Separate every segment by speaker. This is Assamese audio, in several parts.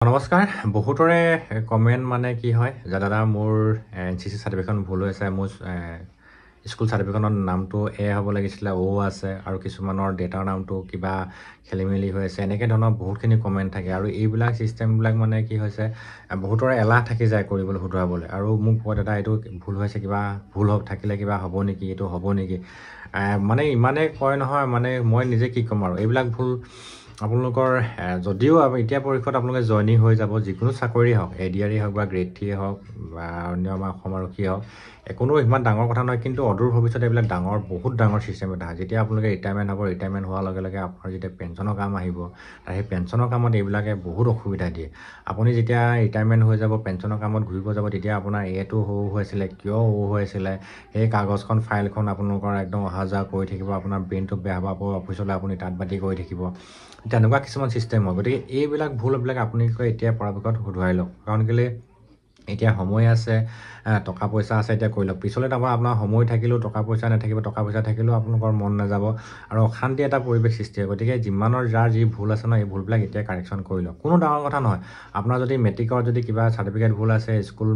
Speaker 1: নমস্কাৰ বহুতৰে কমেণ্ট মানে কি হয় যে দাদা মোৰ এনচিচি সাৰ্টিফিকেটখন ভুল হৈছে মোৰ স্কুল সাৰ্টিফিকেটৰ নামটো এ হ'ব লাগিছিলে ও আছে আৰু কিছুমানৰ ডেটাৰ নামটো কিবা খেলিমেলি হৈ আছে এনেকৈ ধৰণৰ বহুতখিনি কমেণ্ট থাকে আৰু এইবিলাক চিষ্টেমবিলাক মানে কি হৈছে বহুতৰে এলাহ থাকি যায় কৰিবলৈ শুধৰাবলৈ আৰু মোক কয় দাদা এইটো ভুল হৈছে কিবা ভুল থাকিলে কিবা হ'ব নেকি এইটো হ'ব নেকি মানে ইমানেই কয় নহয় মানে মই নিজে কি ক'ম আৰু এইবিলাক ভুল আপোনালোকৰ যদিও এতিয়া পৰীক্ষাত আপোনালোকে জইনিং হৈ যাব যিকোনো চাকৰি হওক এডিআৰই হওক বা গ্ৰেড 3 হওক বা অন্য আমাৰ অসম আৰক্ষী হওক কোনো ইমান ডাঙৰ কথা নহয় কিন্তু অদূৰ ভৱিষ্যতে এইবিলাক বহুত ডাঙৰ চিষ্টেম এটা যেতিয়া আপোনালোকে ৰিটায়াৰমেণ্ট হ'ব ৰিটায়াৰমেণ্ট হোৱাৰ লগে লগে আপোনাৰ যেতিয়া পেঞ্চনৰ কাম আহিব তাৰ সেই পেঞ্চনৰ কামত এইবিলাকে বহুত অসুবিধা দিয়ে আপুনি যেতিয়া ৰিটায়াৰমেণ্ট হৈ যাব পেঞ্চনৰ কামত ঘূৰিব যাব তেতিয়া আপোনাৰ এইটো হৈ আছিলে কিয় হৈ আছিলে সেই কাগজখন ফাইলখন আপোনালোকৰ একদম অহা যোৱা কৰি থাকিব আপোনাৰ ব্ৰেইনটো বেয়া হ'ব অফিচলৈ আপুনি তাত বাতি কৰি থাকিব তেনেকুৱা কিছুমান চিষ্টেম হয় গতিকে এইবিলাক ভুলবিলাক আপুনি এতিয়া পৰাপক্ষত শুধৰাই লওক কাৰণ কেলৈ এতিয়া সময় আছে টকা পইচা আছে এতিয়া কৰি লওক পিছলৈ তাৰপৰা আপোনাৰ সময় থাকিলেও টকা পইচা নাথাকিব টকা পইচা থাকিলেও আপোনালোকৰ মন নাযাব আৰু অশান্তি এটা পৰিৱেশ সৃষ্টি হয় গতিকে যিমানৰ যাৰ যি ভুল আছে ন এই ভুলবিলাক এতিয়া কাৰেকশ্যন কৰি লওক কোনো ডাঙৰ কথা নহয় আপোনাৰ যদি মেট্ৰিকৰ যদি কিবা চাৰ্টিফিকেট ভুল আছে স্কুল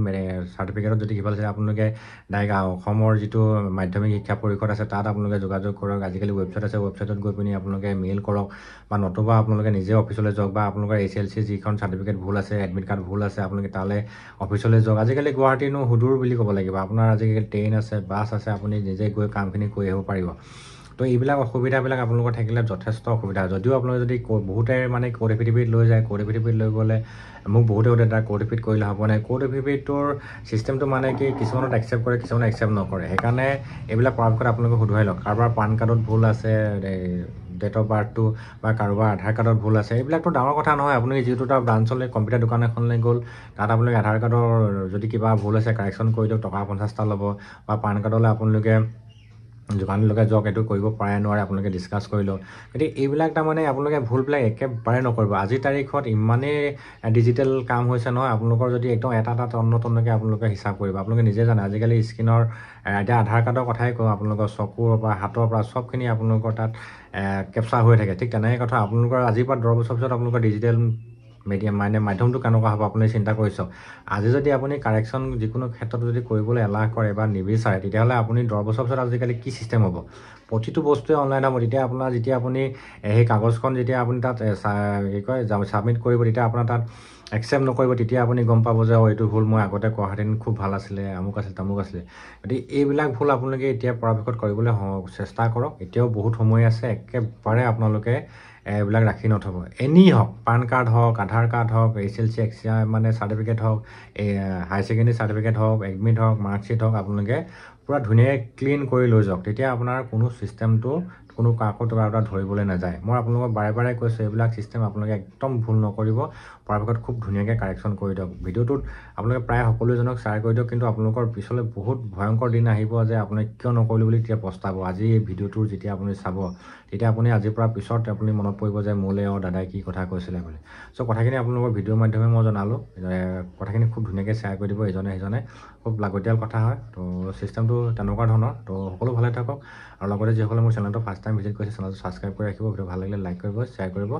Speaker 1: চাৰ্টিফিকেটত যদি কিবা আছে আপোনালোকে ডাইৰেক্ট অসমৰ যিটো মাধ্যমিক শিক্ষা পৰিষদ আছে তাত আপোনালোকে যোগাযোগ কৰক আজিকালি ৱেবছাইট আছে ৱেবছাইটত গৈ পিনি আপোনালোকে মেইল কৰক বা নতুবা আপোনালোকে নিজে অফিচলৈ যাওক বা আপোনালোকৰ HLC যিখন চাৰ্টিফিকেট ভুল আছে এডমিট কাৰ্ড ভুল আছে আপোনালোকে তালৈ অফিচলৈ যাওক আজিকালি গুৱাহাটীনো সুদূৰ বুলি ক'ব লাগিব আপোনাৰ আজিকালি ট্ৰেইন আছে বাছ আছে আপুনি নিজে গৈ কামখিনি কৰি আহিব পাৰিব তো এইবিলাক অসুবিধাবিলাক আপোনালোকৰ থাকিলে যথেষ্ট অসুবিধা যদিও আপোনালোকে যদি বহুতে মানে কোড এফিডেভিট লৈ যায় কোড এফিডেভিট লৈ গ'লে মোক বহুতে এটা কোড এফিড কৰিলে হ'ব নাই কোড এফিডেভিটৰ চিষ্টেমটো মানে কি কিছুমানত একচেপ্ট কৰে কিছুমানে একচেপ্ট নকৰে সেইকাৰণে এইবিলাক পৰাপক্ষত আপোনালোকে শুধৰাই লওক কাৰোবাৰ পান কাৰ্ডত ভুল আছে ডেট অফ বাৰ্থটো বা কাৰোবাৰ আধাৰ কাৰ্ডত ভুল আছে এইবিলাকতো ডাঙৰ কথা নহয় আপুনি যিটো এটা ব্ৰাঞ্চলৈ কম্পিউটাৰ দোকান এখনলৈ গ'ল তাত আপোনালোকে আধাৰ কাৰ্ডৰ যদি কিবা ভুল আছে কাৰেকশ্যন কৰি দিয়ক টকা 50টা ল'ব বা পান কাৰ্ডলৈ আপোনালোকে দোকানলৈকে যাওক এইটো কৰিব পাৰে নোৱাৰে আপোনালোকে ডিছকাছ কৰি লওক গতিকে এইবিলাক তাৰমানে আপোনালোকে ভুলবিলাক একেবাৰে নকৰিব আজিৰ তাৰিখত ইমানেই ডিজিটেল কাম হৈছে নহয় আপোনালোকৰ যদি একদম এটা তন্নকৈ আপোনালোকে হিচাপ কৰিব আপোনালোকে নিজে জানে আজিকালি স্ক্ৰীনৰ এতিয়া আধাৰ কাৰ্ডৰ কথাই কওঁ আপোনালোকৰ চকুৰ পৰা হাতৰ পৰা চবখিনি আপোনালোকৰ তাত কেপচাৰ হৈ থাকে ঠিক তেনেকৈ কথা আপোনালোকৰ আজিৰ পৰা 10 বছৰ পিছত আপোনালোকৰ ডিজিটেল মিডিয়াম মাধ্যমটো কেনেকুৱা হ'ব আপুনি চিন্তা কৰি চাওক আজি যদি আপুনি কাৰেকশ্যন যিকোনো ক্ষেত্ৰত যদি কৰিবলৈ এলাহ কৰে বা নিবিচাৰে তেতিয়াহ'লে আপুনি 10 বছৰ পিছত আজিকালি কি চিষ্টেম হ'ব প্ৰতিটো বস্তুৱে অনলাইন হ'ব তেতিয়া আপোনাৰ যেতিয়া আপুনি সেই কাগজখন যেতিয়া আপুনি তাত কি কয় ছাবমিট কৰিব তেতিয়া আপোনাৰ তাত একচেপ্ট নকৰিব তেতিয়া আপুনি গম পাব যে এইটো ভুল মই আগতে কৰাহেঁতেন খুব ভাল আছিলে আমুক আছিলে তামুক আছিলে গতিকে এইবিলাক ভুল আপোনালোকে এতিয়া পৰাপক্ষত কৰিবলৈ চেষ্টা কৰক এতিয়াও বহুত সময় আছে একেবাৰে আপোনালোকে এইবিলাক ৰাখি নথ'ব এনি হওক পান কাৰ্ড হওক আধাৰ কাৰ্ড হওক HLC মানে চাৰ্টিফিকেট হওক হায়াৰ ছেকেণ্ডেৰী চাৰ্টিফিকেট হওক এডমিট হওক মাৰ্কশ্বিট হওক আপোনালোকে পূৰা ধুনীয়াকৈ ক্লিন কৰি লৈ যাওক তেতিয়া আপোনাৰ কোনো চিষ্টেমটো কোনো কাকো এটা ধৰিবলৈ নাযায় মই আপোনালোকক বাৰে বাৰে কৈছোঁ এইবিলাক চিষ্টেম আপোনালোকে একদম ভুল নকৰিব পৰাপক্ষত খুব ধুনীয়াকৈ কাৰেকশ্যন কৰি দিয়ক ভিডিঅ'টোত আপোনালোকে প্ৰায় সকলোজনক শ্বেয়াৰ কৰি দিয়ক কিন্তু আপোনালোকৰ পিছলৈ বহুত ভয়ংকৰ দিন আহিব যে আপুনি কিয় নকৰিলে বুলি তেতিয়া পস্তাব আজি এই ভিডিঅ'টোৰ যেতিয়া আপুনি চাব তেতিয়া আপুনি আজিৰ পৰা পিছত আপুনি মনত পৰিব যে মোলৈ দাদাই কি কথা কৈছিলে বুলি চ' কথাখিনি আপোনালোকৰ ভিডিঅ'ৰ মাধ্যমে মই জনালোঁ কথাখিনি খুব ধুনীয়াকৈ শ্বেয়াৰ কৰি দিব ইজনে সিজনে খুব লাগতিয়াল কথা হয় তো চিষ্টেমটো তেনেকুৱা ধৰণৰ তো সকলো ভালে থাকক আৰু লগতে যিসকলে মোৰ চেনেলটো ফাৰ্ষ্ট টাইম ভিজিট কৰিছে চেনেলটো ছাবস্ক্ৰাইব কৰি ৰাখিব ভিডিঅ' ভাল লাগিলে লাইক কৰিব শ্বেয়াৰ কৰিব